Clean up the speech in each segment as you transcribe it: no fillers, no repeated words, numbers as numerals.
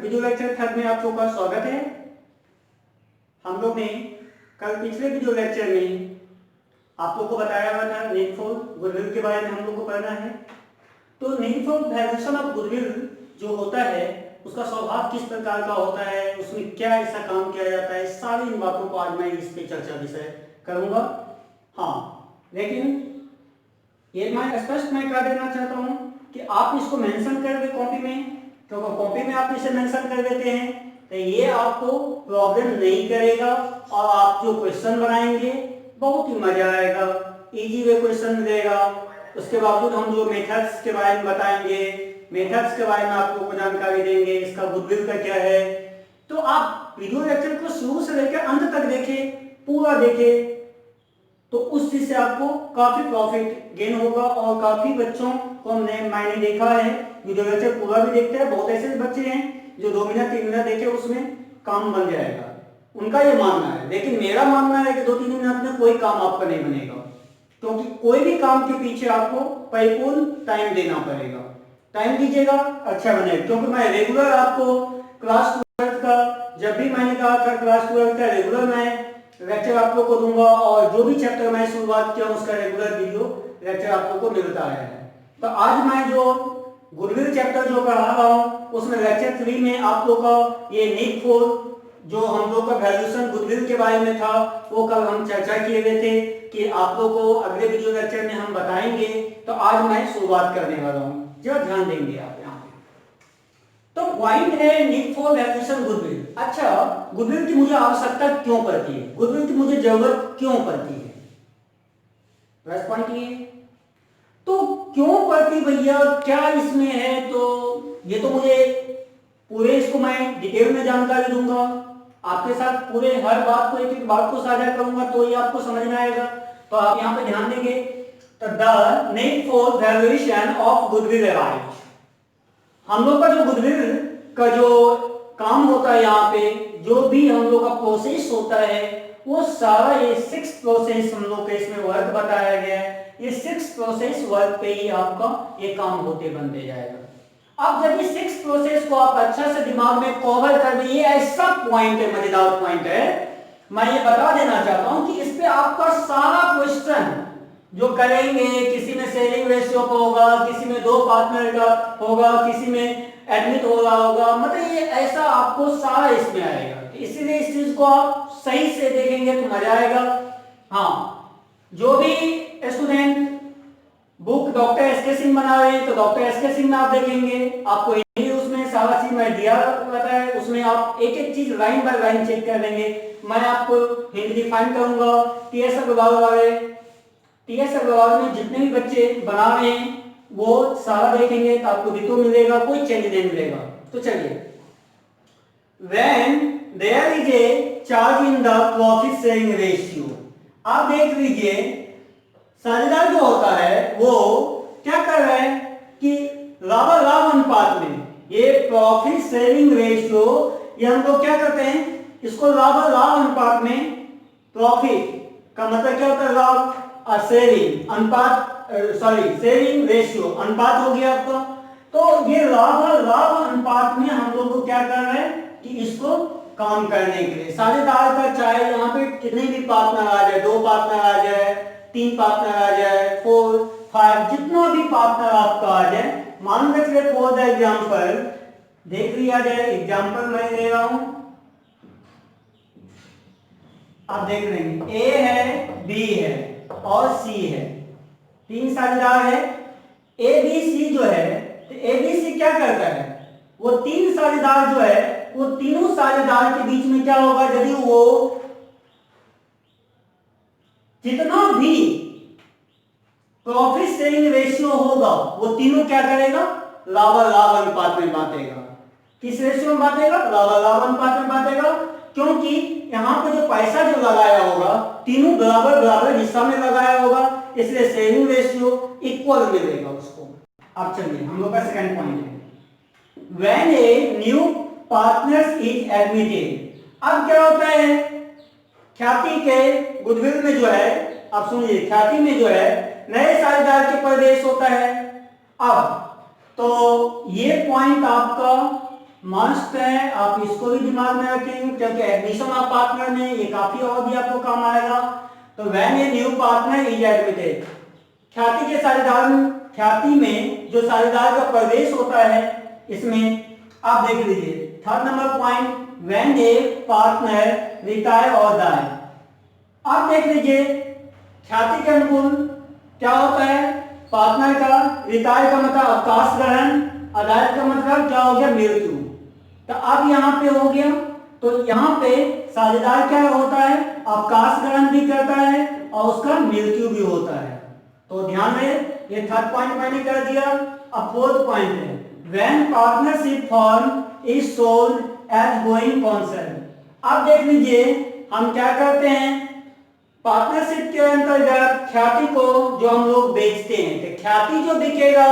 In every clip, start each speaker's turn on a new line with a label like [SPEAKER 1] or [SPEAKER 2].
[SPEAKER 1] Video lecture third में आप लोगों का स्वागत है। हम लोग ने कल पिछले वीडियो लेक्चर में आप लोगों को बताया हुआ था नीड फॉर गुडविल के बारे में हम लोग को पढ़ना है। तो need for valuation of goodwill जो होता है उसका स्वभाव किस प्रकार का होता है, उसमें क्या ऐसा काम किया जाता है, सारी इन बातों को आज मैं इस पे चर्चा विषय करूंगा। हाँ, लेकिन ये मैं स्पष्ट मैं कर देना चाहता हूँ कि आप इसको मेंशन कर दे कॉपी में, क्योंकि कॉपी में आप इसे मेंशन कर देते हैं तो ये आपको प्रॉब्लम नहीं करेगा और आप जो क्वेश्चन बनाएंगे बहुत ही मजा आएगा, इजी वे क्वेश्चन मिलेगा। उसके बावजूद हम जो मेथड्स के बारे में बताएंगे, मेथड्स के बारे में आप लोगों को जानकारी देंगे, इसका गुडविल का क्या है। तो आप वीडियो लेक्चर को शुरू से लेकर अंत तक देखें, पूरा देखें, तो उस चीज से आपको काफी प्रॉफिट गेन होगा। और काफी बच्चों को मैंने देखा है वीडियो लेक्चर पूरा भी देखते हैं, बहुत ऐसे बच्चे हैं जो 2 मिनट 3 मिनट देखे उसमें काम बन जाएगा, उनका ये मानना है। लेकिन मेरा मानना है कि 2-3 मिनट में कोई काम आपका नहीं बनेगा, क्योंकि कोई भी काम के पीछे आपको परिपूर्ण टाइम देना पड़ेगा। टाइम दीजिएगा अच्छा बनेगा, क्योंकि मैं रेगुलर आपको क्लास 12 का, जब भी मैंने कहा था क्लास 12 का रेगुलर मैं लेक्चर आप लोग को दूंगा और जो भी चैप्टर मैं शुरुआत किया उसका रेगुलर वीडियो लेक्चर आप लोग को मिलता है। तो आज मैं जो गुडविल चैप्टर जो पढ़ा रहा हूँ उसमें लेक्चर 3 में आप लोग का ये नीड फॉर जो हम लोग का वैल्यूएशन गुडविल के बारे में था वो कल हम चर्चा किए हुए थे कि आप लोग को अगले वीडियो लेक्चर में हम बताएंगे। तो आज मैं शुरुआत करने वाला हूँ, जरा ध्यान देंगे आप यहाँ पे। तो पॉइंट है नीड फॉर वैल्यूएशन गुडविल। अच्छा, गुडविल की मुझे आवश्यकता क्यों पड़ती है, गुडविल की मुझे जरूरत क्यों पड़ती है, फर्स्ट पॉइंट ये। तो क्यों पड़ती भैया, क्या इसमें है, तो ये तो मुझे पूरे इसको मैं डिटेल में जानकारी दूंगा आपके साथ, पूरे हर बात को एक एक बात को साझा करूंगा तो ये आपको समझ में आएगा। तो आप यहाँ पे ध्यान देंगे। तो the need for valuation of goodwill arise, हम लोग का जो गुडविल का जो काम होता है, यहाँ पे जो भी हम लोग का प्रोसेस होता है वो सारा ये 6 प्रोसेस हम लोग के इसमें वर्क बताया गया है। ये 6 प्रोसेस वर्क पे ही आपका ये काम होते बनते जाएगा। अब जब ये 6 प्रोसेस को आप अच्छा से दिमाग में कवर कर दे, ये ऐसा पॉइंट है, मजेदार पॉइंट है, मैं ये बता देना चाहता हूं कि इस पे आपका सारा क्वेश्चन जो करेंगे, किसी में शेयरिंग रेशियो का होगा, किसी में 2 पार्टनर का होगा, किसी में एडमिट हो रहा होगा, मतलब ये ऐसा आपको सारा इसमें आएगा। इसीलिए इस चीज को आप सही से देखेंगे तो मजा आएगा। हाँ, जो भी student book doctor SK Singh बना रहे हैं तो डॉक्टर एसके सिंह में आप देखेंगे, आपको उसमें सारा चीज मैं दिया रहता है, उसमें आप एक एक चीज लाइन बाय लाइन चेक कर लेंगे। मैं आपको हिंट डिफाइन करूंगा। टीएस अग्रवाल वाले, टीएस अग्रवाल में जितने भी बच्चे बना रहे हैं वो सारा देखेंगे तो आपको डिटो मिलेगा, कोई चेंज नहीं मिलेगा। तो चलिए, when there is a charge in the profit sharing ratio, आप देख लीजिए साझेदार जो होता है वो क्या कर रहा है कि लाभ लाभ अनुपात में ये प्रॉफिट शेयरिंग रेशियो, ये हम लोग क्या करते हैं, इसको लाभ लाभ अनुपात में, प्रॉफिट का मतलब क्या होता है, लाभ शेयरिंग अनुपात, सॉरी शेयरिंग रेशियो अनुपात हो गया आपका। तो ये लाभ लाभ अनुपात में हम लोग को क्या कर रहे हैं कि इसको काम करने के लिए साझेदार का, चाहे यहाँ पे कितने भी पार्टनर आ जाए, 2 पार्टनर आ जाए, 3 पार्टनर आ जाए, 4, 5, जितना भी पार्टनर आपका आ जाए, मान के चलिए फॉर द एग्जांपल देख लिया जाए। एग्जांपल मैं ले रहा हूं, आप देख लेंगे ए है, बी है और सी है, 3 साझेदार है। ए बी सी जो है, तो ए बी सी क्या करता है, वो 3 साझेदार जो है वो तीनों साझेदार के बीच में क्या होगा, यदि वो जितना भी प्रॉफिट शेयरिंग रेशियो होगा वो तीनों क्या करेगा, लाभ लाभ अनुपात में बांटेगा। किस रेशियो में बांटेगा, लाभ लाभ अनुपात में बांटेगा, क्योंकि यहाँ पे जो पैसा जो लगाया होगा तीनों बराबर बराबर हिस्सा में लगाया होगा, इसलिए शेयरिंग रेशियो इक्वल मिलेगा उसको। अब चलिए हम लोग का सेकंड पॉइंट है, when a new partners is admitted. अब क्या होता है, ख्याति के गुडविल में जो है, आप सुनिए, ख्याति में जो है नए साझेदार के प्रवेश होता है। अब तो ये पॉइंट आपका मस्ट है, आप इसको भी दिमाग में रखेंगे क्योंकि एडमिशन ऑफ पार्टनर में ये काफी और भी आपको काम आएगा। तो when a new partner is admitted, ख्याति के साझेदार, ख्याति में जो साझेदार का प्रवेश होता है इसमें आप देख लीजिए third number point, when A partner retire और डाई। आप देख लीजिए ख्याति के अनुकूल क्या होता है, पार्टनर का रिटायर का मतलब अवकाश ग्रहण, अदायत का मतलब क्या हो गया, मृत्यु। तो अब यहाँ पे हो गया, तो यहाँ पे साझेदार क्या होता है, अवकाश ग्रहण भी करता है और उसका मृत्यु भी होता है। तो ध्यान रहे, ये थर्ड पॉइंट मैंने कर दिया। अब फोर्थ पॉइंट है, when partnership firm is sold as going concern. अब देख लीजिए हम क्या करते हैं, पार्टनरशिप के अंतर्गत ख्याति को जो हम लोग बेचते हैं, तो ख्याति जो बिकेगा,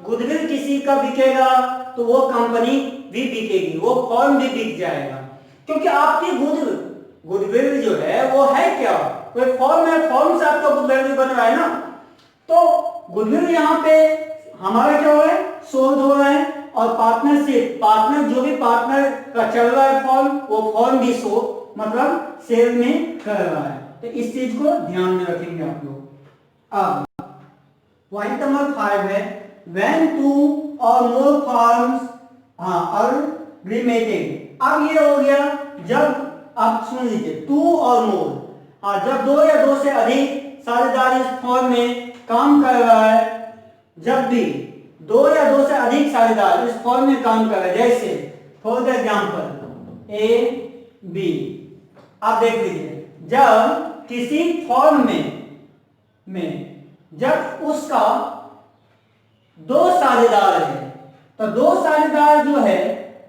[SPEAKER 1] गुडविल किसी का बिकेगा तो वो कंपनी भी बिकेगी, वो फॉर्म भी बिक जाएगा। क्योंकि आपकी गुडविल जो है वो है क्या, कोई फॉर्म है, फॉर्म से आपका गुडविल बन रहा है ना। तो गुडविल यहाँ पे हमारा क्या हो रहा है, सोल्ड हो रहा है, और पार्टनरशिप, पार्टनर जो भी पार्टनर का चल रहा है फॉर्म, वो फॉर्म भी मतलब सेल में कर रहा है। तो इस चीज को ध्यान में रखेंगे आप लोग। अब पॉइंट नंबर 5 है, व्हेन टू और मोर फॉर्म्स आर रिमेटेड। अब ये हो गया जब आप सुन लीजिए टू और मोर, जब दो या दो से अधिक साझेदार इस फॉर्म में काम कर रहा है, जब भी दो या दो से अधिक साझेदार इस फॉर्म में काम कर रहा है, जैसे फॉर एग्जांपल ए बी। आप देख लीजिए जब किसी फॉर्म में जब उसका दो साझेदार है, तो दो साझेदार जो है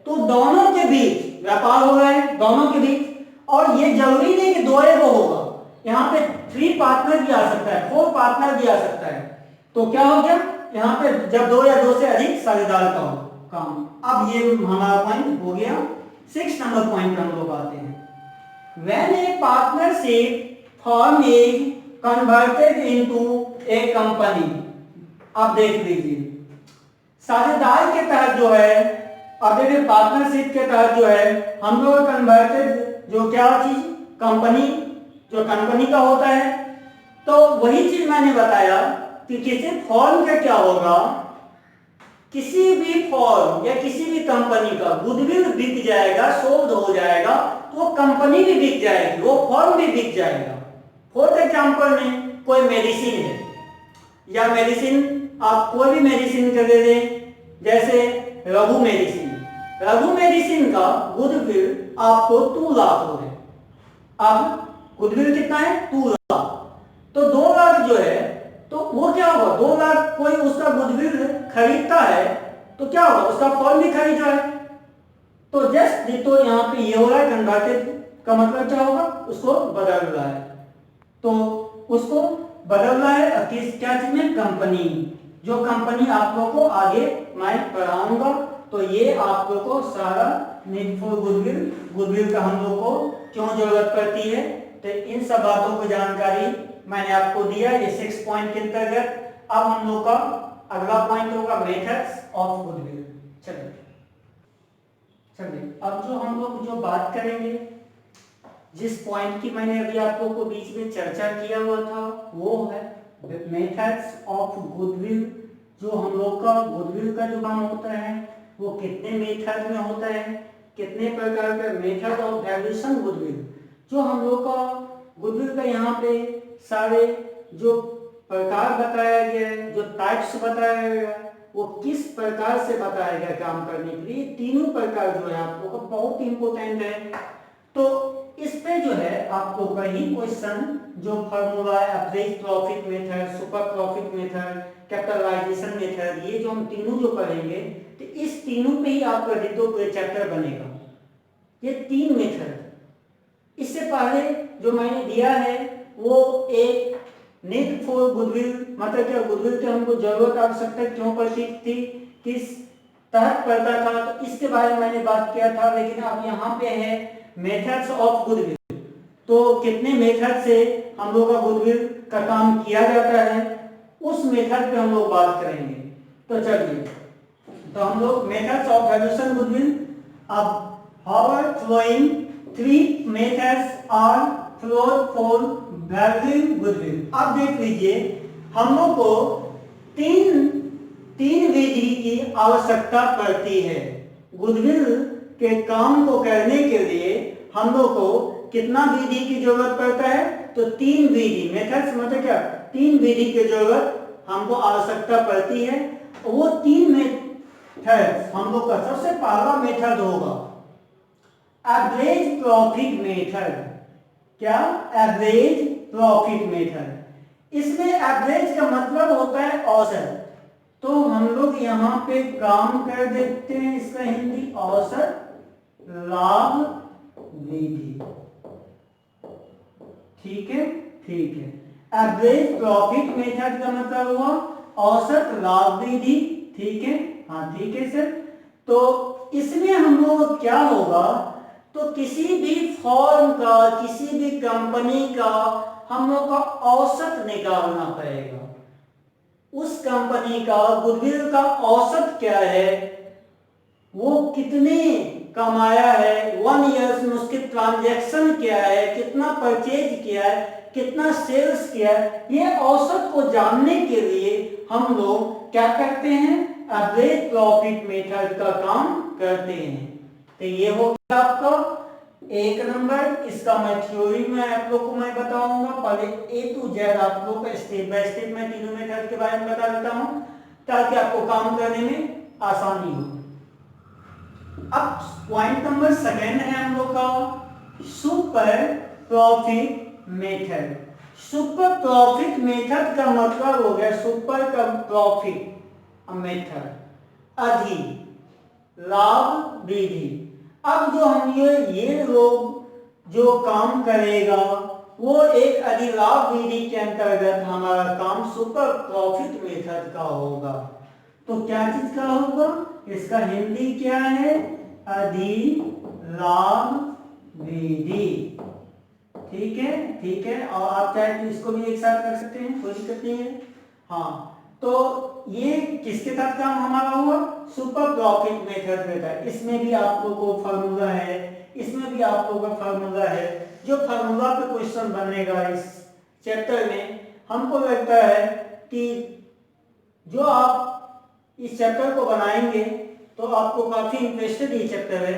[SPEAKER 1] तो दोनों के बीच व्यापार हो रहा है, दोनों के बीच। और ये जरूरी नहीं कि दो एगो होगा, यहाँ पे 3 पार्टनर भी आ सकता है, 4 पार्टनर भी आ सकता है। तो क्या हो गया यहाँ पे, जब दो या दो से अधिक साझेदार का हो काम। अब ये हमारा पॉइंट हो गया। 6 नंबर पॉइंट पे हम लोग आते हैं, when A partnership firm is converted into A company. अब देख लीजिए साझेदार के तहत जो है, अब देखिए पार्टनरशिप के तहत जो है हम लोग कन्वर्टेड जो क्या चीज, कंपनी, जो कंपनी का होता है। तो वही चीज मैंने बताया कि किसी फॉर्म का क्या होगा, किसी भी फॉर्म या किसी भी कंपनी का गुडविल बिक जाएगा, सोल्ड हो जाएगा, तो वो कंपनी भी बिक जाएगी, वो फॉर्म भी बिक जाएगा। फॉर एग्जांपल में कोई मेडिसिन है, या मेडिसिन आप कोई भी मेडिसिन का दे दें, जैसे रघु मेडिसिन, रघु मेडिसिन का गुडविल आपको 2 लाख हो है। अब गुडविल कितना है, 2 लाख। तो 2 लाख जो है, तो वो क्या होगा, 2 लाख कोई उसका गुडविल खरीदता है तो क्या होगा, उसका फॉर्म भी खरीद रहा है। तो जस्ट तो यहाँ पे ये हो रहा है, कन्वर्टेड का मतलब क्या होगा, उसको बदल रहा है। तो उसको बदल रहा है किस, क्या चीज में, कंपनी, जो कंपनी आप लोगों को आगे मैं पढ़ाऊंगा। तो ये आप लोगों को सारा नीड फॉर गुडविल, गुडविल का हम लोग को क्यों जरूरत पड़ती है, तो इन सब बातों की जानकारी मैंने आपको दिया ये 6 पॉइंट के अंतर्गत। अब हम लोग का अगला पॉइंट होगा मेथड्स ऑफ गुडविल। चलिए अब जो हम लोग जो बात करेंगे, जिस पॉइंट की मैंने अभी आप लोगों को बीच में चर्चा किया हुआ था, वो है मेथड्स ऑफ गुडविल। जो हम लोग का गुडविल का जो काम होता है वो कितने मेथड में होता है, कितने प्रकार के मेथड ऑफ वैल्यूएशन गुडविल। जो हम लोग का गुडविल का यहाँ पे सारे जो प्रकार बताया गया है, जो टाइप्स बताया गया है, वो किस प्रकार से बताया गया काम करने के लिए, तीनों प्रकार जो है आप लोगों को बहुत इंपॉर्टेंट है। तो इस पे जो है आपको कहीं क्वेश्चन जो फॉर्मूला है, अप्रेज profit method, super profit method, capitalisation method, ये जो हम तीनों जो पढ़ेंगे, तो इस तीनों पे ही आपका डिटो चैप्टर बनेगा, ये 3 मेथड। इससे पहले जो मैंने दिया है वो एक नीड फॉर गुडविल, मतलब क्या गुडविल की हमको जरूरत आवश्यकता क्यों पड़ती थी, किस तहत पड़ता था, तो इसके बारे में मैंने बात किया था। लेकिन अब यहाँ पे है मेथड्स ऑफ गुडविल, तो कितने मेथड से हम लोग का गुडविल का काम किया जाता है, उस मेथड पे हम लोग बात करेंगे। तो चलिए, तो हम लोग मेथड्स ऑफ वैल्यूएशन गुडविल अब however following three methods are followed for valuing goodwill। अब देख लीजिए हम लोग को तीन विधि की आवश्यकता पड़ती है। गुडविल के काम को करने के लिए हम लोग को कितना विधि की जरूरत पड़ता है? तो तीन विधि, मेथड्स मतलब क्या, तीन विधि की जरूरत हमको आवश्यकता पड़ती है। वो तीन मेथड्स हम लोग का सबसे पहला मेथड होगा एवरेज प्रॉफिट मेथड। क्या? Average profit method. इसमें एवरेज का मतलब होता है औसत। तो हम लोग यहाँ पे काम कर देते हैं इसका हिंदी औसत लाभ विधि। ठीक है, ठीक है। एवरेज प्रॉफिट मेथड का मतलब हुआ औसत लाभ विधि। ठीक है, हाँ ठीक है सर। तो इसमें हम लोग क्या होगा, तो किसी भी फॉर्म का, किसी भी कंपनी का हम लोग का औसत निकालना पड़ेगा। उस कंपनी का गुडविल का औसत क्या है, वो कितने कमाया है, 1 ईयर्स में उसके ट्रांजैक्शन क्या है, कितना परचेज किया है, कितना सेल्स किया है, ये औसत को जानने के लिए हम लोग क्या करते हैं, एवरेज प्रॉफिट मेथड का काम करते हैं। तो ये हो गया आपका एक नंबर। इसका मैं थ्योरी में आप लोग को मैं बताऊंगा। पहले ए टू जेड आप लोग को स्टेप बाय स्टेप मैं तीनों मेथड के बारे में बता देता हूं ताकि आपको काम करने में आसानी हो। अब पॉइंट नंबर सेकेंड है हम लोग का super profit method. Super profit method का मतलब हो गया सुपर का प्रॉफिट मेथड, अधिक लाभ विधि। अब जो हम ये लोग जो काम करेगा वो एक अधिलाभ विधि के अंतर्गत हमारा काम सुपर प्रॉफिट मेथड का होगा। तो क्या चीज का होगा, इसका हिंदी क्या है, अधिलाभ विधि। ठीक है, ठीक है। और आप चाहे तो इसको भी एक साथ कर सकते हैं, कोई दिक्कत नहीं है। हाँ, तो ये किसके साथ काम हमारा हुआ, सुपर प्रॉफिट मेथड मेथड। इसमें भी आप लोगों को फार्मूला है, इसमें भी आप लोगों का फार्मूला है। जो फार्मूला पे क्वेश्चन बनेगा इस चैप्टर में, हमको लगता है कि जो आप इस चैप्टर को बनाएंगे तो आपको काफी इंटरेस्टेड ये चैप्टर है,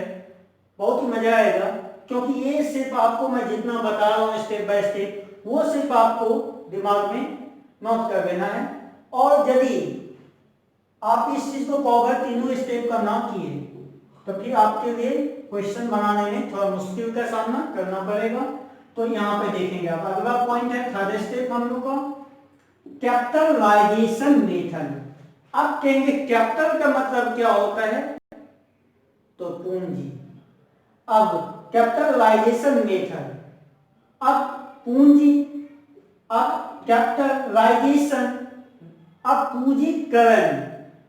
[SPEAKER 1] बहुत ही मजा आएगा। क्योंकि ये सिर्फ आपको मैं जितना बता रहा हूँ स्टेप बाय स्टेप, वो सिर्फ आपको दिमाग में नोट कर देना है। और यदि आप इस चीज को कवर तीनों स्टेप का ना किए तो फिर आपके लिए क्वेश्चन बनाने में थोड़ा मुश्किल का सामना करना पड़ेगा। तो यहाँ पे देखेंगे आप, अगला पॉइंट है थर्ड स्टेप हम लोग का कैपिटलाइजेशन मेथड। अब कहेंगे कैपिटल का मतलब क्या होता है, तो पूंजी। अब कैपिटलाइजेशन मेथड, अब पूंजी, अब कैपिटलाइजेशन, अब पूंजीकरण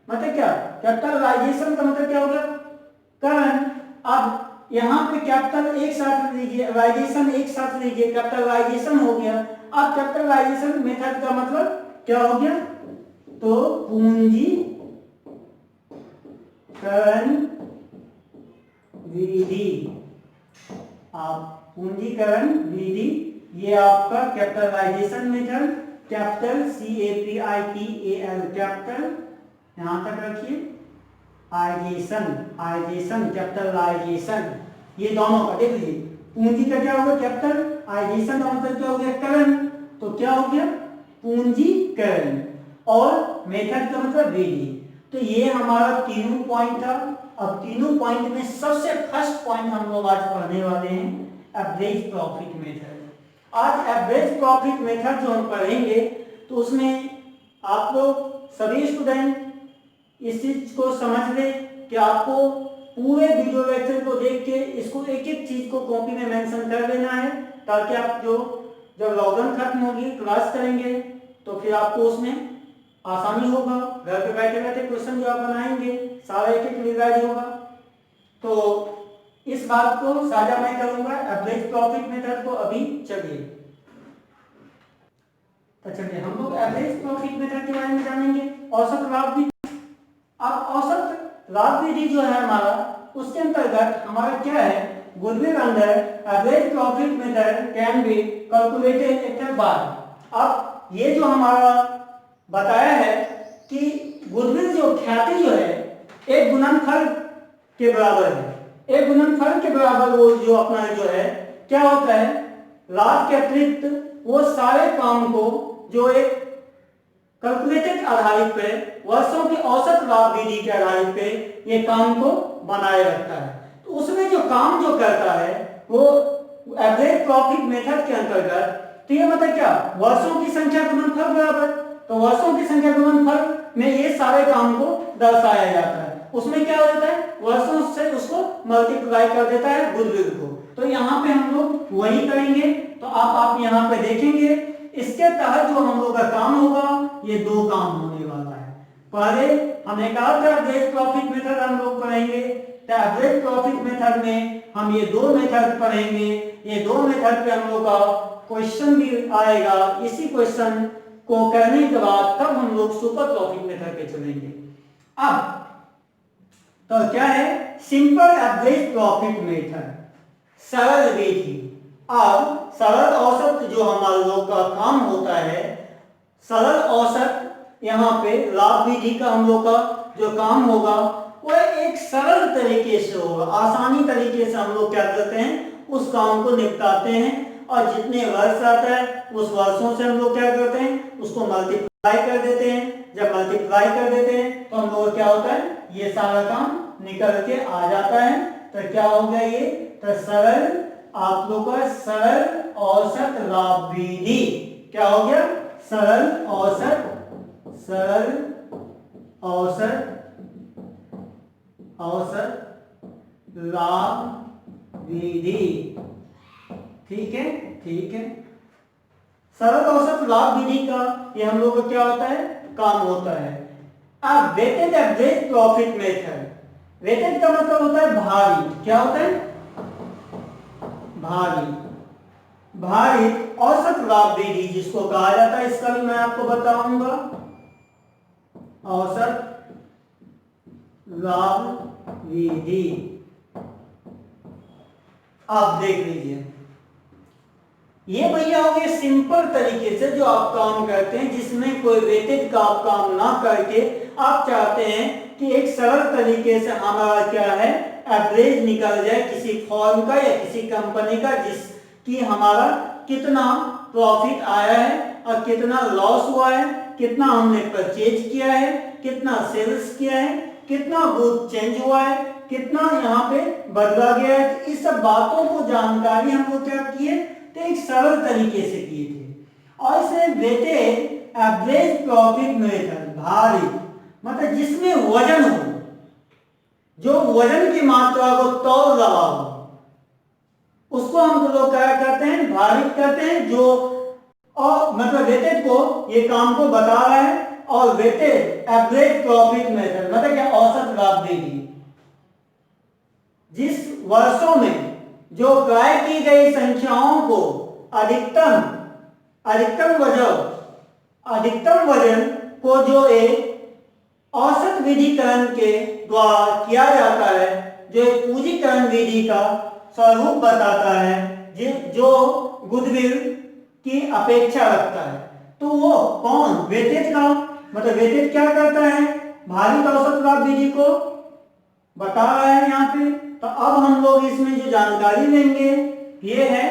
[SPEAKER 1] मतलब क्या, कैपिटलाइजेशन का मतलब क्या होगा, करण। अब यहाँ पे कैपिटल एक साथ लीजिए, लाइजेशन एक साथ लीजिए, कैपिटलाइजेशन हो गया। अब कैपिटलाइजेशन मेथड का मतलब क्या हो गया, तो पूंजीकरण विधि। आप पूंजीकरण विधि, ये आपका capitalisation method, capital CAPITAL capital, यहां तक रखिए, आइजेशन, आइजेशन कैपिटलाइजेशन, ये दोनों का देख लीजिए। पूंजी का क्या होगा, कैपिटल, आइजेशन का मतलब क्या हो गया, करण। तो क्या हो गया, पूंजीकरण। और मेथड का मतलब विधि। तो ये हमारा तीनों पॉइंट था। अब तीनों पॉइंट में सबसे फर्स्ट पॉइंट हम लोग आज पढ़ने वाले हैं एवरेज प्रॉफिट मेथड। आज एवरेज प्रॉफिट मेथड जो हम पढ़ेंगे तो उसमें आप लोग सभी स्टूडेंट इस चीज को समझ लें कि आपको पूरे वीडियो लेक्चर को देख के इसको एक एक चीज को कॉपी में मेंशन कर देना है, ताकि आप जो जब लॉकडाउन खत्म होगी क्लास करेंगे तो फिर आपको उसमें आसानी होगा। घर पे बैठे बैठे क्वेश्चन जो आप बनाएंगे सारा एक एक रिवाइज होगा। तो इस बात को साझा मैं करूंगा एवरेज प्रॉफिट मेथड को। अभी चलिए, तो चलिए हम लोग एवरेज प्रॉफिट मेथड के बारे में जानेंगे, औसत लाभ विधि। अब औसत लाभ विधि जो है हमारा, उसके अंतर्गत हमारा क्या है, goodwill under average profit method can be calculated at bar. अब ये जो हमारा बताया है कि गुडविल जो ख्याति जो है एक गुणनफल के बराबर है, एक गुणनफल के बराबर वो जो अपना जो है क्या होता है, लाभ के अतिरिक्त वो सारे काम को जो एक कैलकुलेटेड आधारित पे वर्षों के औसत लाभ विधि के आधारित पे ये काम को बनाए रखता है। तो उसमें जो काम जो करता है वो एवरेज प्रॉफिट मेथड के अंतर्गत, तो ये मतलब क्या, वर्षों की संख्या गुणनफल बराबर, तो वर्षों की संख्या गुणनफल में ये सारे काम को दर्शाया जाता है। उसमें क्या हो जाता है, वर्षों से उसको मल्टीप्लाई कर देता है गुडविल को। तो यहाँ पे हम लोग वही करेंगे। तो आप यहाँ पे देखेंगे इसके तहत जो हम लोग का काम होगा ये दो काम होने वाला है। पहले हमने कहा था एवरेज प्रॉफिट मेथड हम लोग पढ़ेंगे, तो एवरेज प्रॉफिट मेथड में हम ये दो मेथड पढ़ेंगे। ये दो मेथड पे हम लोग का क्वेश्चन भी आएगा। इसी क्वेश्चन को करने के बाद तब हम लोग सुपर प्रॉफिट मेथड पे चलेंगे। अब तो क्या है, सिंपल एवरेज प्रॉफिट मेथड, सरल विधि। अब सरल औसत जो हमारे लोग का काम होता है, सरल औसत यहाँ पे लाभ विधि का हम लोग का जो काम होगा वो एक सरल तरीके से होगा, आसानी तरीके से हम लोग क्या करते हैं उस काम को निपटाते हैं। और जितने वर्ष आता है उस वर्षों से हम लोग क्या करते हैं उसको मल्टीप्लाई कर देते हैं। जब मल्टीप्लाई कर देते हैं तो हम लोग क्या होता है, ये सारा काम निकल के आ जाता है। तो क्या हो गया ये, तो सरल, आप लोग का सरल औसत लाभ विधि क्या हो गया, सरल औसत, सरल औसत, औसत लाभ विधि। ठीक है, ठीक है। सरल औसत लाभ विधि का ये हम लोग का क्या होता है, काम होता है। अब weighted average profit method, weighted का मतलब होता है भारी, क्या होता है, भारी, भारित औसत लाभ विधि जिसको कहा जाता है, इसका भी मैं आपको बताऊंगा। औसत लाभ विधि आप देख लीजिए, ये भैया हो गए सिंपल तरीके से जो आप काम करते हैं, जिसमें कोई वेटेज का आप काम ना करके आप चाहते हैं कि एक सरल तरीके से हमारा क्या है एवरेज निकल जाए किसी फॉर्म का या किसी कंपनी का, जिसकी हमारा कितना प्रॉफिट आया है और कितना लॉस हुआ है, कितना हमने परचेज किया है, कितना सेल्स किया है, कितना गुड चेंज हुआ है, कितना यहाँ पे बदला गया है। तो इस सब बातों को जानकारी हम लोग क्या किए, तो एक सरल तरीके से किए थे। और इसे वेटेड एवरेज प्रॉफिट मेथड, भारी मतलब जिसमें वजन हो, जो वजन की मात्रा को तौल रहा हो, उसको हम लोग क्या करते हैं, भारित करते हैं। जो और मतलब वेटेड को ये काम को बता रहा है, और वेटेड एवरेज प्रॉफिट मेथड मतलब क्या, औसत लाभ विधि, जिस वर्षों में जो प्राय की गई संख्याओं को अधिकतम वजन को जो एक औसत विधिकरण के द्वारा किया जाता है, जो एक पूंजीकरण विधि का स्वरूप बताता है, जो गुडविल की अपेक्षा रखता है। तो वो कौन, वेटेज का मतलब वेटेज क्या करता है, भारित औसत लाभ विधि को बता रहा है यहाँ पे। तो अब हम लोग इसमें जो जानकारी लेंगे ये है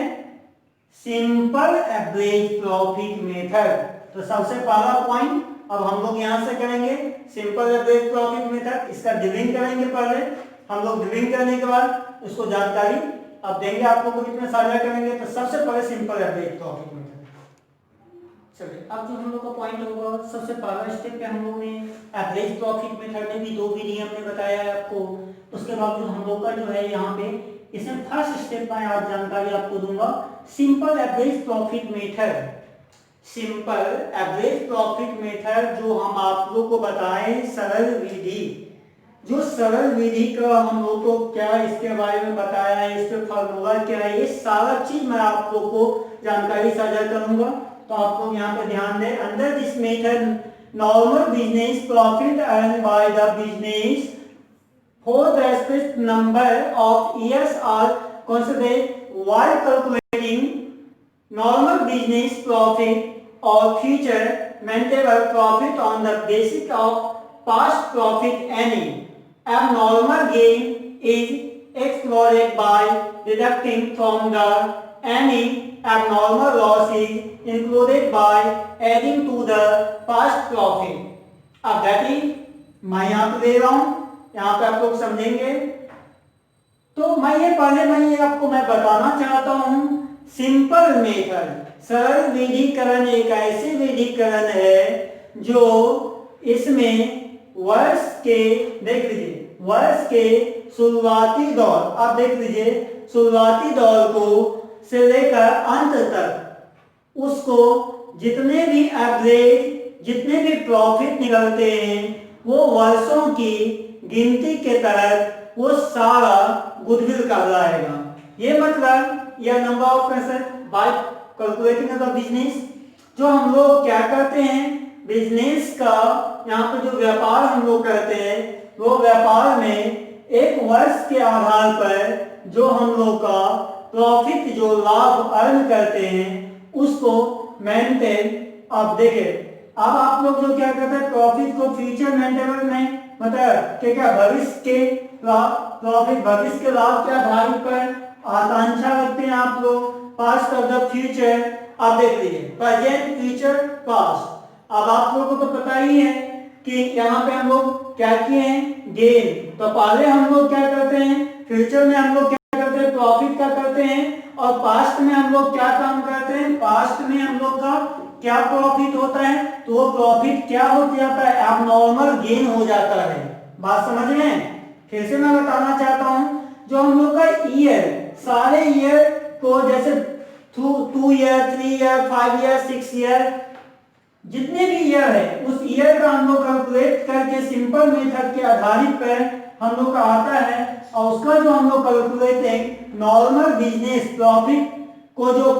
[SPEAKER 1] सिंपल एवरेज प्रॉफिट मेथड। तो सबसे पहला पॉइंट अब हम लोग यहां से करेंगे सिंपल एवरेज प्रॉफिट मेथड। इसका डिविंग करेंगे, पहले हम लोग डिविंग करने के बाद उसको जानकारी अब देंगे आप लोगों को, कितने साझा करेंगे। तो सबसे पहले सिंपल एवरेज प्रॉफिट मेथड। चलिए अब जो हम लोग का पॉइंट होगा, सबसे पहला स्टेप पे हम लोग ने एवरेज प्रॉफिट मेथड में भी दो विधि हमने बताया है आपको। उसके बाद हम लोग का जो है यहाँ पे इसमें फर्स्ट स्टेप में आज जानकारी आपको दूंगा simple average profit method. Simple average profit method जो हम आप लोग को बताएं सरल विधि, जो सरल विधि का हम लोग को क्या इसके बारे में बताया है, इस पे फॉर्मूला क्या है, ये सारा चीज मैं आप लोग को जानकारी साझा करूंगा। तो आप लोग यहाँ पे ध्यान दें। Under this method normal business profit earn by the business for the specific number of years are considered while calculating normal business profit or future maintainable profit on the basis of past profit. Any abnormal gain is excluded by deducting from the any abnormal loss is included by adding to the past profit. अब that is मैं यहाँ पे दे रहा हूँ, यहाँ पे आप लोग समझेंगे। तो मैं आपको बताना चाहता हूँ सिंपल मेथड, सरल विधिकरण एक ऐसी विधिकरण है जो इसमें वर्ष के, देख लीजिए, वर्ष के शुरुआती दौर, आप देख लीजिए शुरुआती दौर को से लेकर अंत तक उसको जितने भी एवरेज, जितने भी प्रॉफिट निकलते हैं वो वर्षों की गिनती के तहत वो सारा गुडविल कहलाएगा। ये मतलब यह number of concept by calculating the business. जो हम लोग क्या करते हैं बिजनेस का, यहाँ पे जो व्यापार हम लोग करते हैं वो व्यापार में एक वर्ष के आधार पर जो हम लोग का प्रॉफिट, जो लाभ अर्न करते हैं उसको मेंटेन। आप देखें, अब आप लोग जो क्या करते हैं प्रॉफिट को फ्यूचर मेंटेनेबल में मतलब क्या भविष्य के प्रॉफिट, भविष्य के लाभ के आधार पर आकांक्षा रखते हैं आप लोग। पास्ट ऑफ द फ्यूचर, आप देख लीजिए प्रेजेंट फ्यूचर पास्ट। अब आप लोगों को तो पता ही है कि यहाँ पे हम लोग क्या किए हैं गेन। तो पहले हम लोग क्या करते हैं फ्यूचर में हम लोग क्या करते हैं प्रॉफिट का करते हैं, और पास्ट में हम लोग क्या काम करते हैं, पास्ट में हम लोग का क्या प्रॉफिट होता है तो वो प्रॉफिट क्या हो जाता है एबनॉर्मल गेन हो जाता है। बात समझ रहे हैं? फिर से मैं बताना चाहता हूं जो हम लोग का ईयर, सारे ईयर को जैसे 2 ईयर 3 ईयर 5 ईयर 6 ईयर जितने भी ईयर है उस ईयर का हम लोग कैलकुलेट करके सिंपल मेथड के आधारित पर हम लोग का आता है, और उसका जो हम लोग कैलकुलेट नॉर्मल बिजनेस प्रॉफिट को जो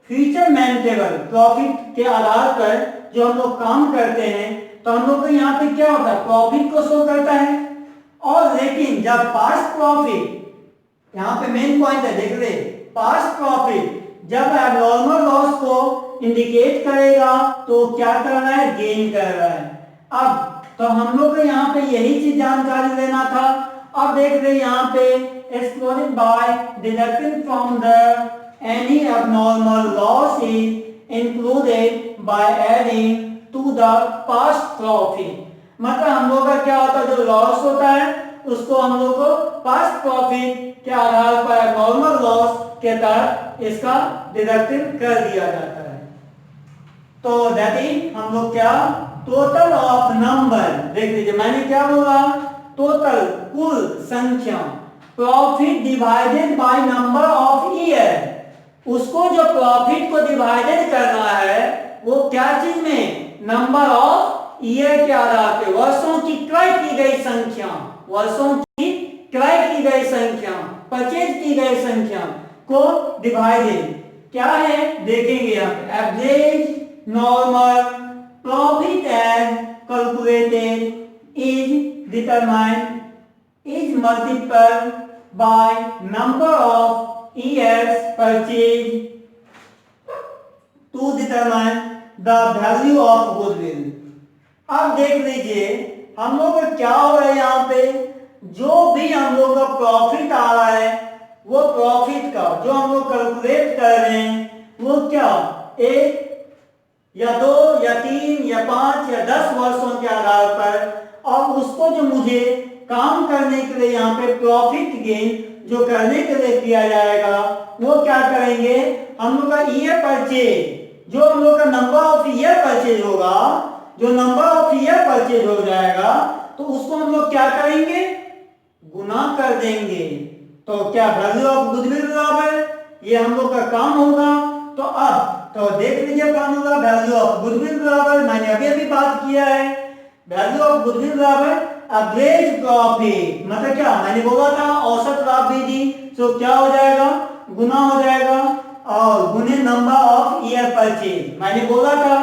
[SPEAKER 1] फ्यूचर मेंटेनेबल प्रॉफिट के आधार पर जो हम लोग काम करते हैं तो हम लोग को यहाँ पे क्या होता है प्रॉफिट को शो करता है। और लेकिन जब पास्ट प्रॉफिट, यहाँ पे मेन पॉइंट है देख ले, पास्ट प्रॉफिट जब एबनॉर्मल लॉस को इंडिकेट करेगा तो क्या कर रहा है गेन कर रहा है। अब तो हम लोग को यहाँ पे यही चीज जानकारी लेना था। अब देख रहे यहाँ पे excluded by deducting from the any abnormal loss is included by adding to the past profit। मतलब हम लोग का क्या होता है जो लॉस होता है उसको हम लोग को पास्ट प्रॉफिट के आधार पर नॉर्मल लॉस के तहत इसका डिडक्टिव कर दिया जाता है। तो दैट इज हम लोग क्या टोटल ऑफ नंबर, देख लीजिए मैंने क्या बोला टोटल कुल संख्या, profit divided by number of year. उसको जो प्रॉफिट को डिवाइडेड करना है वो क्या चीज में नंबर ऑफ ईयर के आधार पे, वर्षों की क्रय की गई संख्या, वर्षों की क्रय की गई संख्या, परचेज की गई संख्या को डिवाइडेड क्या है देखेंगे यहाँ पे average normal profit as calculated is determined is multiple by number of years purchased to determine the value of goodwill। अब देख लीजिए हम लोग का क्या हो रहा है यहाँ पे, जो भी हम लोग का प्रॉफिट आ रहा है वो प्रॉफिट का जो हम लोग कैलकुलेट कर रहे हैं वो क्या 1 या 2 या 3 या 5 या 10 वर्षों के आधार पर, और उसको जो मुझे काम करने के लिए यहाँ पे प्रॉफिट गेन जो करने के लिए किया जाएगा वो क्या करेंगे हम लोग का ईयर परचेज, जो हम लोग का नंबर ऑफ ईयर परचेज होगा, जो नंबर ऑफ ईयर परचेज हो जाएगा तो उसको हम लोग क्या करेंगे गुना कर देंगे। तो क्या वैल्यू ऑफ गुडविल बराबर ये हम लोग का काम होगा। तो अब तो देख लीजिए काम होगा वैल्यू ऑफ गुडविल बराबर, मैंने अभी बात किया है वैल्यू ऑफ गुडविल बराबर एवरेज प्रॉफिट, मतलब क्या मैंने बोला था औसत लाभ विधि, तो क्या हो जाएगा गुना हो जाएगा और गुने नंबर ऑफ ईयर परचेज। मैंने बोला था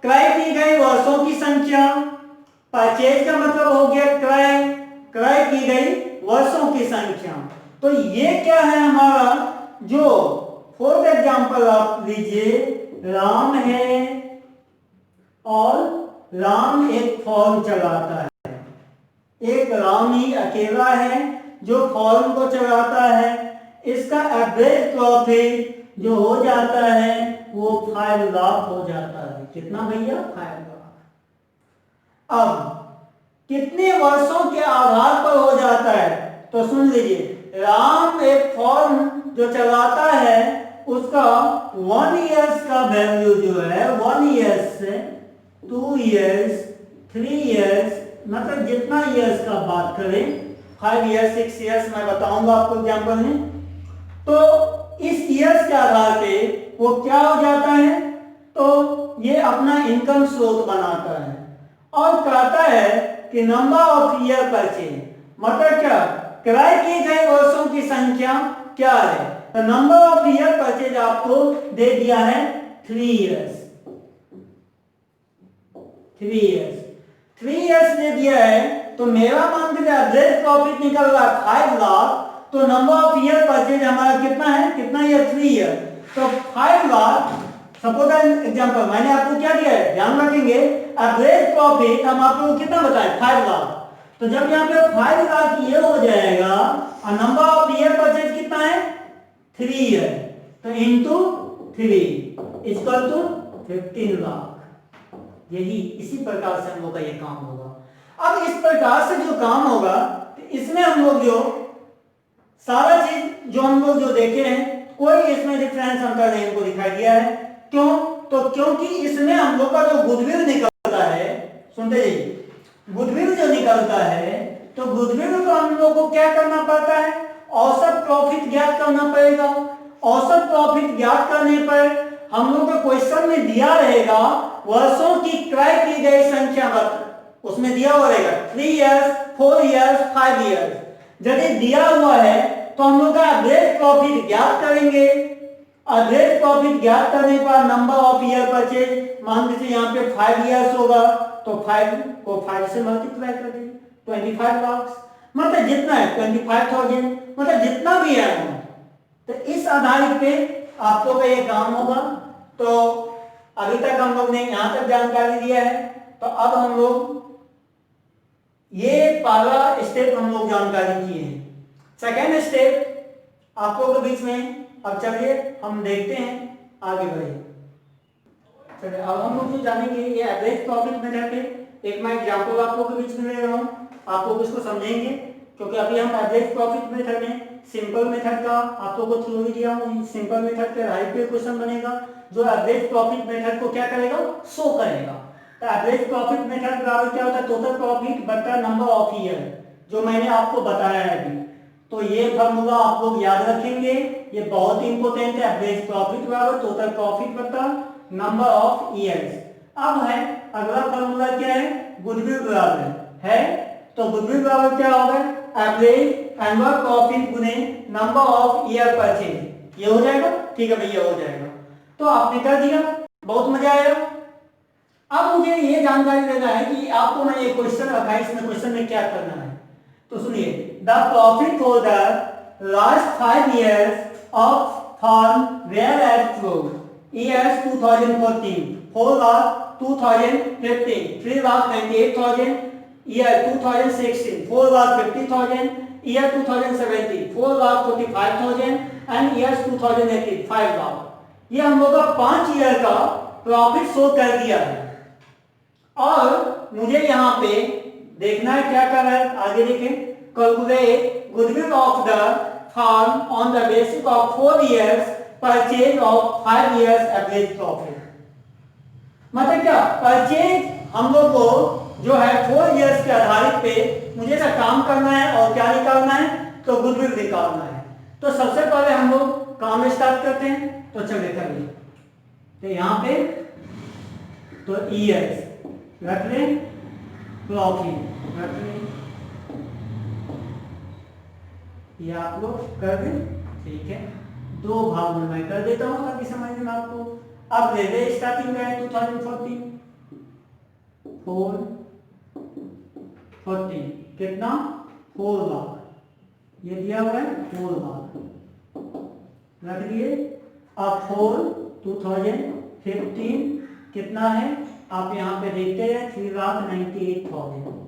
[SPEAKER 1] क्रय की गई वर्षों की संख्या, परचेज का मतलब हो गया क्रय, क्रय की गई वर्षों की संख्या। तो ये क्या है हमारा, जो फॉर एग्जाम्पल आप लीजिए, राम है और राम एक फॉर्म चलाता है, एक राम ही अकेला है जो फॉर्म को चलाता है। इसका एवरेज प्रॉफिट जो हो जाता है वो 5 लाख हो जाता है। कितना भैया? 5 लाख। अब कितने वर्षों के आधार पर हो जाता है? तो सुन लीजिए, राम एक फॉर्म जो चलाता है उसका 1 ईयर्स का वैल्यू जो है 1 ईयर्स से 2 ईयर्स 3 ईयर्स, मतलब जितना ईयर्स का बात करें, 5 ईयर्स 6 ईयर्स मैं बताऊंगा आपको एग्जाम्पल में। तो इस ईयर्स के आधार पे वो क्या हो जाता है, तो ये अपना इनकम स्रोत बनाता है और कहता है कि नंबर ऑफ ईयर परचेज, मतलब क्या, क्रय किए गए वर्षों की संख्या क्या है। तो नंबर ऑफ ईयर परचेज आपको दे दिया है 3 ईयर्स, 3 ईयर्स दे दिया है। तो मेरा मान लीजिए एवरेज प्रॉफिट निकल रहा है 5 लाख, तो नंबर ऑफ ईयर परचेज हमारा कितना है, कितना ईयर? 3 ईयर। तो 5 लाख, सपोज एग्जांपल मैंने आपको क्या दिया है, ध्यान रखेंगे, एवरेज प्रॉफिट हम आपको कितना बताएं, 5 लाख। तो जब यहाँ पे 5 लाख ये हो जाएगा और नंबर ऑफ ईयर परचेज कितना है, 3 ईयर, तो इनटू 3 इक्वल टू 15 लाख। यही इसी प्रकार से हम लोग का ये काम होगा। अब इस प्रकार से जो काम होगा, तो इसमें हम लोग जो सारा चीज जो हम लोग जो देखे हैं, कोई इसमें डिफरेंस अंतर नहीं हमको दिखाई दिया है। क्यों? तो क्योंकि इसमें हम लोग का जो गुडविल निकलता है, सुनते जाइए, गुडविल जो निकलता है, तो गुडविल को हम लोग को क्या करना पड़ता है, औसत प्रॉफिट ज्ञात करना पड़ेगा। औसत प्रॉफिट ज्ञात करने पर हम लोग को क्वेश्चन में दिया रहेगा वर्षों की क्रय की गई संख्या, उसमें दिया हुआ रहेगा 3 ईयर्स 4 ईयर्स 5 ईयर्स। यदि दिया हुआ है तो हम लोग का एवरेज प्रॉफिट ज्ञात करेंगे। एवरेज प्रॉफिट ज्ञात करने पर नंबर ऑफ ईयर परचेज, मान लीजिए यहाँ पे 5 ईयर्स होगा, तो 5 को 5 से मल्टीप्लाई कर देंगे, 25 लाख, मतलब जितना है 25,000, मतलब जितना भी है। तो इस आधारित पे आप लोग का ये काम होगा। तो अभी तक हम लोग ने यहां तक जानकारी दिया है। तो अब हम लोग ये पहला स्टेप हम लोग जानकारी किए हैं। सेकेंड स्टेप आप लोगों के बीच में, अब चलिए हम देखते हैं, आगे बढ़े। चलिए अब हम लोग जो जानेंगे ये एवरेज प्रॉफिट मेथड है। एक मैं एग्जांपल आप लोगों के बीच में ले रहा हूं, आप लोग इसको समझेंगे, क्योंकि अभी हम एवरेज प्रॉफिट मेथड में सिंपल मेथड का आप लोगों को थ्योरी दिया हूं। सिंपल मेथड के राइट पे क्वेश्चन बनेगा जो एवरेज प्रॉफिट मेथड को क्या करेगा, शो करेगा। तो एवरेज प्रॉफिट मेथड बराबर क्या होता है, टोटल प्रॉफिट बटा नंबर ऑफ ईयर, जो मैंने आपको बताया है अभी। तो ये फॉर्मूला आप लोग याद रखेंगे, ये बहुत इंपॉर्टेंट है। एवरेज प्रॉफिट बराबर टोटल प्रॉफिट बटा नंबर ऑफ ईयर्स। अब है अगला फॉर्मूला क्या है, गुडविल बराबर है, तो गुडविल बराबर क्या होगा, एवरेज एनुअल प्रॉफिट गुने नंबर ऑफ ईयर परचेज। ये हो जाएगा, ठीक है भैया, हो जाएगा। तो आपने कर दिया, बहुत मजा आया। अब मुझे ये जानकारी देना है कि आपको मैंने ये क्वेश्चन रखा है, इसमें क्वेश्चन में क्या करना है। तो सुनिए, the profit for the last 5 years of firm were at through years 2014 4 lakh 2015 3 lakh 98,000, year 2016 4 lakh 50,000, year 2017 4 lakh 45,000 and year 2018 5 lakh. ये हम लोग का 5 ईयर का प्रॉफिट शो कर दिया है। और मुझे यहाँ पे देखना है क्या कर रहा है, आगे देखें, calculate goodwill of the firm on the basis of 4 years purchase of 5 years average profit. मतलब क्या, परचेज हम लोग को जो है 4 इयर्स के आधारित पे मुझे ऐसा काम करना है और क्या निकालना है, तो गुडविल निकालना है। तो सबसे पहले हम लोग काम स्टार्ट करते हैं। तो चलिए करिए, तो यहाँ पे तो ईयर्स रख लें, प्रॉफिट रख लें, ये आप लोग कर दें, ठीक है। 2 भाग में मैं कर देता हूँ ताकि समझ में आपको। अब ले ले स्टार्टिंग में 2014 4 40 कितना 4 लाख, ये दिया हुआ है 4 लाख रख दिए। अब 4 2015 कितना है आप यहाँ पे देखते हैं 3,98,000।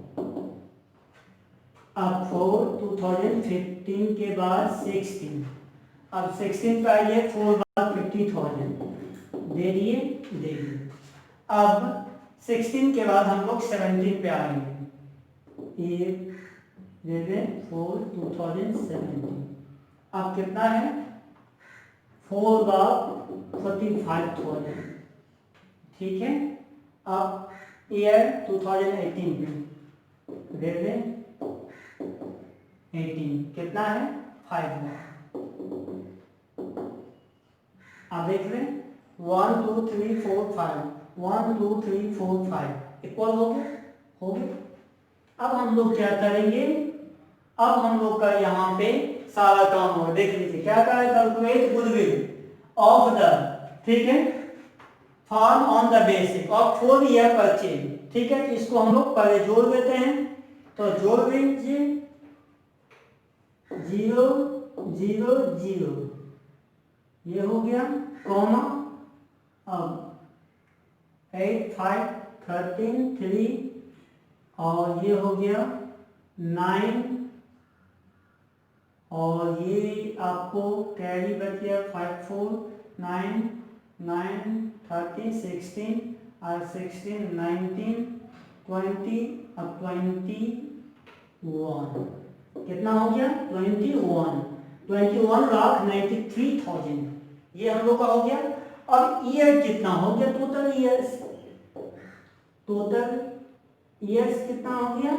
[SPEAKER 1] अब 4 2015 के बाद 16, अब 16 का ये 4,50,000 दे दिए। अब 16 के बाद हम लोग 17 पे आएंगे, ये दे दें 4 2017। अब कितना है 4,45,000, ठीक है। अब ईयर 2018 में दे दें 18 कितना है 5 लाख। अब देख लें 1 2 3 4 5 1 2 3 4 5 इक्वल हो गया। अब हम लोग क्या करेंगे, अब हम लोग का यहाँ पे सारा काम होगा। देख लीजिए क्या करें, कैलकुलेट गुडविल ऑफ द, ठीक है, form on the basis of 4 year purchase, ठीक है। तो इसको हम लोग पहले जोड़ देते हैं, तो जोड़ दीजिए 0 0 0 ये हो गया कॉमा, अब 8 5 13 3 और ये हो गया 9 और ये आपको कैरी बच गया 5 4 9 9 30 16 और 16 19 20 अब 21 कितना हो गया 21,93,000 ये हम लोग का हो गया। अब ईयर कितना हो गया, टोटल ईयर्स कितना हो गया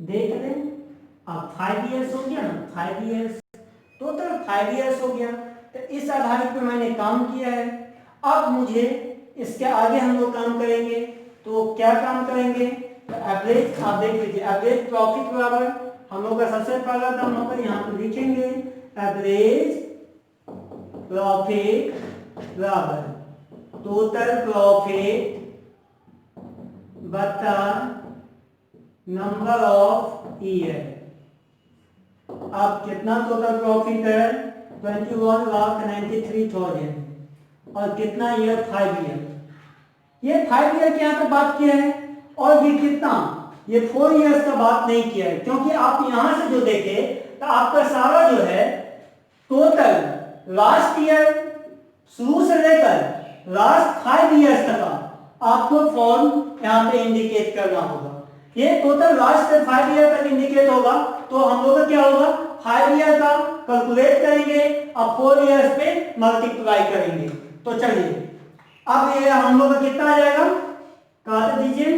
[SPEAKER 1] देख लें। अब 5 ईयर्स हो गया ना, 5 ईयर्स टोटल 5 ईयर्स हो गया। तो इस आधारित पर मैंने काम किया है। अब मुझे इसके आगे हम लोग काम करेंगे, तो क्या काम करेंगे, तो एवरेज आप देख लीजिए, एवरेज प्रॉफिट बराबर हम लोग का सबसे पहला तो हम लोग यहाँ पे लिखेंगे एवरेज प्रॉफिट बराबर टोटल प्रॉफिट बटा नंबर ऑफ ईयर। अब कितना टोटल प्रॉफिट है 21,93,000 और कितना ईयर 5 ईयर, ये 5 ईयर के यहाँ पे बात किया है। और ये कितना, ये 4 ईयर्स का बात नहीं किया है, क्योंकि आप यहां से जो देखे तो आपका सारा जो है टोटल लास्ट ईयर शुरू से लेकर लास्ट 5 ईयर्स तक आपको फॉर्म यहाँ पे इंडिकेट करना होगा। ये टोटल लास्ट से 5 ईयर तक इंडिकेट होगा, तो हम लोग का क्या होगा 5 ईयर का कैलकुलेट करेंगे और 4 ईयर्स पे मल्टीप्लाई करेंगे। तो चलिए अब ये हम लोग का कितना आ जाएगा, काट दीजिए,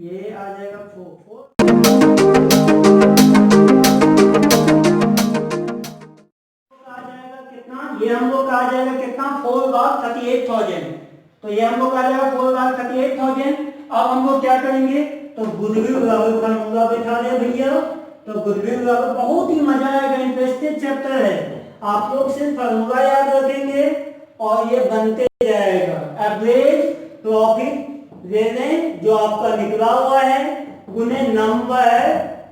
[SPEAKER 1] ये आ जाएगा 4 ये हम लोग का आ जाएगा कितना 4,38,000। तो ये हम लोग का आ जाएगा 4,38,000। अब हम लोग क्या करेंगे, तो गुडविल फॉर्मूला बैठा दे भैया। तो गुडविल बहुत ही मजा आएगा, इंटरेस्टिंग चैप्टर है। आप लोग सिर्फ फॉर्मूला याद रखेंगे और ये बनते जाएगा। एवरेज प्रॉफिट ले लें जो आपका निकला हुआ है गुने नंबर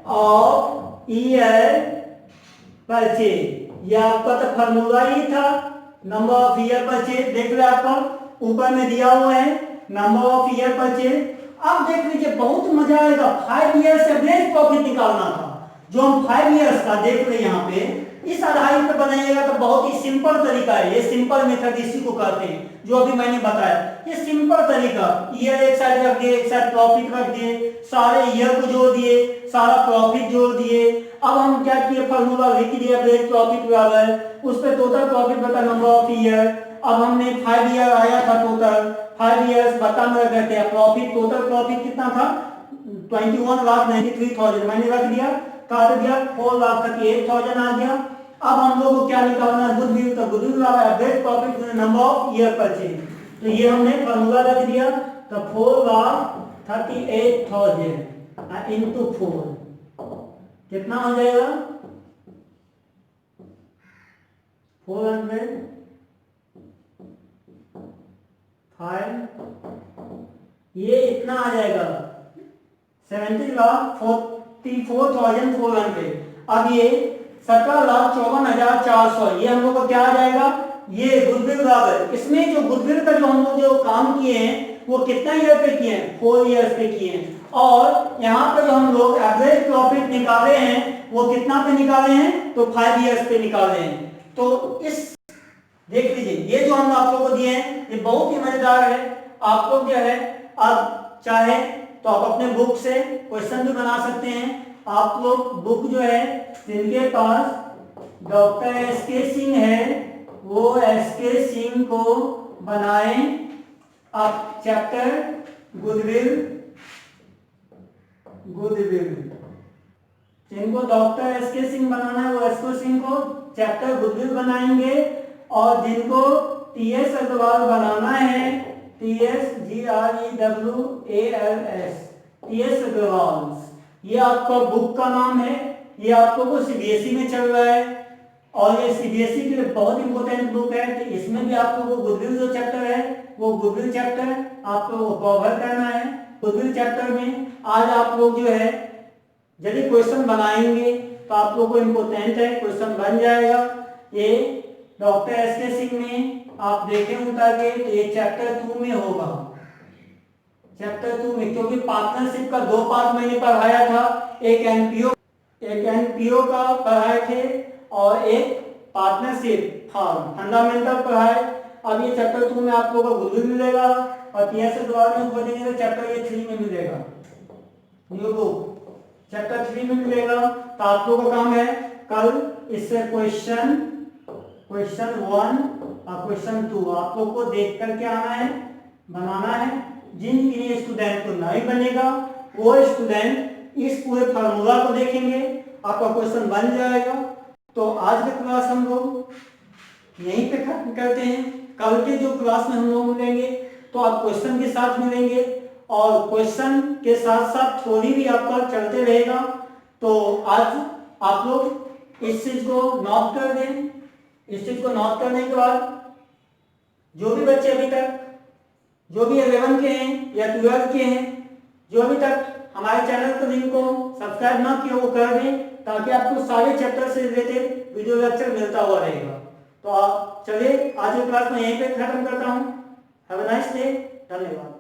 [SPEAKER 1] ऑफ ईयर परचेज, ये आपका तो फॉर्मूला ही था। नंबर ऑफ ईयर परचेज देख लो, आपका ऊपर में दिया हुआ है नंबर ऑफ ईयर परचेज। अब देख लीजिए बहुत मजा आएगा, 5 ईयर्स एवरेज प्रॉफिट निकालना था जो हम 5 ईयर्स का देख रहे यहाँ पे। इस आधारित पर बनाइएगा तो बहुत ही सिंपल तरीका है, ये सिंपल मेथड इसी को कहते हैं जो अभी मैंने बताया। ये सिंपल तरीका, ईयर एक साइड रख दिए, एक साइड प्रॉफिट रख दिए, सारे ईयर को जोड़ दिए, सारा प्रॉफिट जोड़ दिए। अब हम क्या किए, फॉर्मूला लिख दिया एवरेज प्रॉफिट बराबर उस पे टोटल प्रॉफिट बता नंबर ऑफ ईयर। अब हमने 5 ईयर आया था, टोटल 5 ईयर्स बता में रख दिया प्रॉफिट, टोटल प्रॉफिट कितना था 21,93,000 मैंने रख दिया, काट दिया 4,38,000 आ गया। अब हम लोग को क्या निकालना है, गुडविल। तो goodwill average profit number of year purchase, तो ये हमने फॉर्मूला रख दिया। तो 4,38,000 इंटू 4 कितना हो जाएगा 400 ये इतना आ जाएगा 17,44,400। अब ये 17,54,400, ये हम लोग को क्या आ जाएगा, ये गुडविल बराबर, इसमें जो गुडविल का जो हम लोग जो काम किए हैं वो कितना ईयर पे किए हैं, 4 ईयर्स पे किए हैं। और यहाँ पर जो हम लोग एवरेज प्रॉफिट निकाले हैं वो कितना पे निकाले हैं, तो 5 ईयर्स पे निकाले हैं। तो इस देख लीजिए, ये जो हम आप लोगों को दिए हैं ये बहुत ही मजेदार है। आप लोग जो है आप चाहे तो आप अपने बुक से क्वेश्चन भी बना सकते हैं। आप लोग बुक जो है जिनके पास डॉक्टर एस.के. सिंह है वो एस.के. सिंह को बनाएं। आप चैप्टर गुडविल जिनको डॉक्टर एस.के. सिंह बनाना है वो एस.के. सिंह को चैप्टर गुडविल बनाएंगे, और जिनको टी.एस. अग्रवाल बनाना है, टी.एस. अग्रवाल, ये आपका बुक का नाम है। ये आप लोगों को सीबीएसई में चल रहा है और ये सीबीएसई के लिए बहुत इंपॉर्टेंट बुक है। कि इसमें भी आप लोगों को गुडविल जो चैप्टर है वो गुडविल चैप्टर आप लोगों को कवर करना है। गुडविल चैप्टर में आज आप लोग जो है यदि क्वेश्चन बनाएंगे तो आप लोगों को इम्पोर्टेंट है, क्वेश्चन बन जाएगा। ये डॉक्टर एस.के. सिंह में आप देखें उतार तो ये चैप्टर 2 में होगा, चैप्टर 2 में, क्योंकि पार्टनरशिप का 2 पार्ट मैंने पढ़ाया था, एक एनपीओ का पढ़ाए थे और एक पार्टनरशिप फॉर्म फंडामेंटल पढ़ाए। अब ये चैप्टर 2 में आप लोगों को गुडविल मिलेगा और टी.एस. अग्रवाल में खोजेंगे तो चैप्टर ये 3 में मिलेगा, न्यू बुक चैप्टर 3 में मिलेगा। तो आप लोगों का काम है कल इससे क्वेश्चन 1 और क्वेश्चन 2 आप लोग को देख करके आना है, बनाना है। जिन स्टूडेंट को नहीं बनेगा वो स्टूडेंट इस पूरे फार्मूला को देखेंगे, आपका क्वेश्चन बन जाएगा। तो आज का क्लास हम लोग यहीं पे खत्म करते हैं। कल के जो क्लास में हम लोग मिलेंगे तो आप क्वेश्चन के साथ मिलेंगे और क्वेश्चन के साथ साथ थ्योरी भी आपका चलते रहेगा। तो आज आप लोग इस चीज को नोट कर दें। इस चीज को नोट करने के बाद जो भी बच्चे अभी तक जो भी 11 के हैं या 12 के हैं, जो अभी तक हमारे चैनल को लिंक को सब्सक्राइब ना किया वो कर दें, ताकि आपको सारे चैप्टर से रिलेटेड वीडियो लेक्चर मिलता हुआ रहेगा। तो आप चलिए आज की क्लास में यहीं पे खत्म करता हूँ। हैव अ नाइस डे, धन्यवाद।